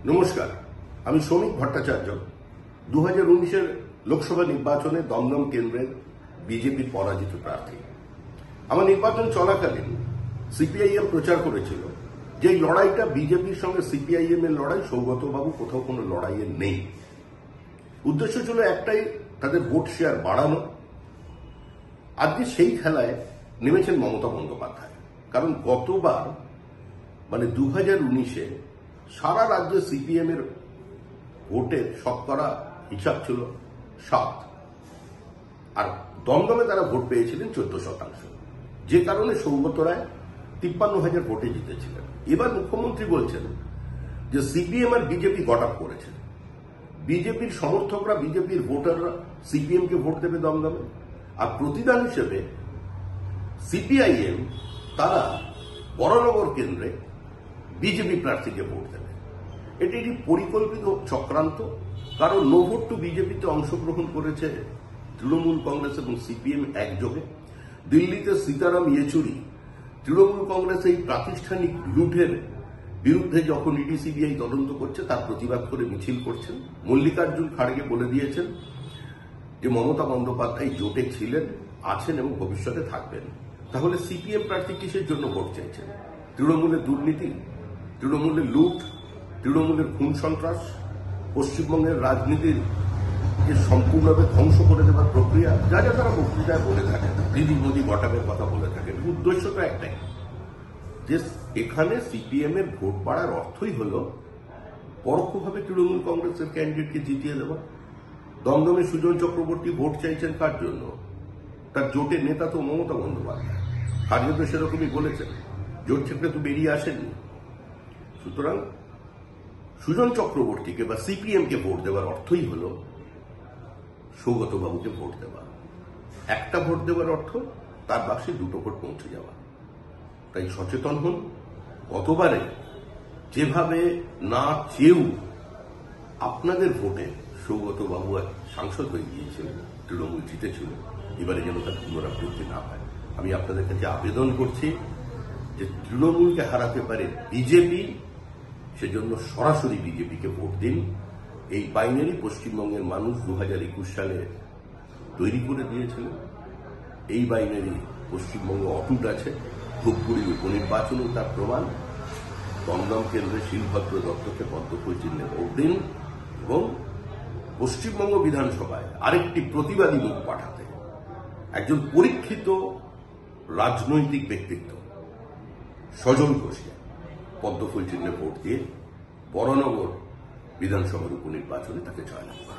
নমস্কার, আমি শ্রমিক ভট্টাচার্য। 2019-এর লোকসভা নির্বাচনে দমদম কেন্দ্রের বিজেপির পরাজিত প্রার্থী। আমার নির্বাচন চলাকালীন সিপিআইএম প্রচার করেছিল যে এই লড়াইটা বিজেপির সঙ্গে সিপিআইএম এর লড়াই, সৌগতবাবু কোথাও কোনো লড়াইয়ে নেই। উদ্দেশ্য ছিল একটাই, তাদের ভোট শেয়ার বাড়ানো। আজকে সেই খেলায় নেমেছেন মমতা বন্দ্যোপাধ্যায়। কারণ গতবার 2019-এ সারা রাজ্যে সিপিএম এর ভোটের শতকরা হিসাব ছিল 7, আর দমদমে তারা ভোট পেয়েছিলেন 14%, যে কারণে সৌগত রায় 53,000 ভোটে জিতেছিলেন। এবার মুখ্যমন্ত্রী বলছেন যে সিপিএম আর বিজেপি গট আপ করেছে, বিজেপির সমর্থকরা, বিজেপির ভোটাররা সিপিএম কে ভোট দেবে দমদমে, আর প্রতিদান হিসেবে সিপিআইএম তারা বরানগর কেন্দ্রে বিজেপি প্রার্থীকে ভোট দেবে। এটি একটি পরিকল্পিত চক্রান্ত। কারণ নো ভোট টু বিজেপিতে অংশগ্রহণ করেছে তৃণমূল কংগ্রেস এবং সিপিএম একযোগে। দিল্লিতে সীতারাম ইয়েচুরি তৃণমূল কংগ্রেস এই প্রাতিষ্ঠানিক লুটের বিরুদ্ধে যখন ইডি সিবিআই তদন্ত করছে তার প্রতিবাদ করে মিছিল করছেন। মল্লিকার্জুন খাড়গে বলে দিয়েছেন যে মমতা বন্দ্যোপাধ্যায় জোটে ছিলেন, আছেন এবং ভবিষ্যতে থাকবেন। তাহলে সিপিএম প্রার্থী কিসের জন্য ভোট চাইছেন? তৃণমূলের দুর্নীতি, তৃণমূলের লুট, তৃণমূলের খুন সন্ত্রাস, পশ্চিমবঙ্গের রাজনীতির সম্পূর্ণভাবে ধ্বংস করে দেওয়ার প্রক্রিয়া, যা যা তারা বক্তৃতায় বলে থাকেন, দিদি মোদী গটাবের কথা বলে থাকেন। উদ্দেশ্য তো একটাই, যে এখানে সিপিএম এর ভোট বাড়ার অর্থই হল পরোক্ষভাবে তৃণমূল কংগ্রেসের ক্যান্ডিডেটকে জিতিয়ে দেওয়া। দমদমে সুজন চক্রবর্তী ভোট চাইছেন কার জন্য? তার জোটের নেতা তো মমতা বন্দ্যোপাধ্যায়। খাড়গে তো সেরকমই বলেছেন, জোট থেকে তো বেরিয়ে আসেননি। সুতরাং সুজন চক্রবর্তীকে বা সিপিএম কে ভোট দেওয়ার অর্থই হল সৌগতবাবুকে ভোট দেওয়া। একটা ভোট দেওয়ার অর্থ তার বাক্সে 2টো ভোট পৌঁছে যাওয়া। তাই সচেতন হন। গতবারে যেভাবে না চেয়েও আপনাদের ভোটে সৌগতবাবু সাংসদ হয়ে গিয়েছিলেন, তৃণমূল জিতেছিল, এবারে যেন তার পুনরাবৃত্তি না হয়। আমি আপনাদের কাছে আবেদন করছি যে তৃণমূলকে হারাতে পারে বিজেপি, সেজন্য সরাসরি বিজেপিকে ভোট দিন। এই বাইনারি পশ্চিমবঙ্গের মানুষ 2021 সালে তৈরি করে দিয়েছিলেন। এই বাইনারি পশ্চিমবঙ্গ অটুট আছে। ধূপগুড়ি উপনির্বাচনও তার প্রমাণ। দমদম কেন্দ্রে শিলভদ্র দত্তকে পদ্মফুল চিহ্নে ভোট দিন এবং পশ্চিমবঙ্গ বিধানসভায় আরেকটি প্রতিবাদী মুখ পাঠাতে একজন পরীক্ষিত রাজনৈতিক ব্যক্তিত্ব সজল ঘোষকে পদ্মফুল চিহ্নে ভোট দিয়ে বরানগর বিধানসভার উপনির্বাচনে তাকে জয়লাভ করা।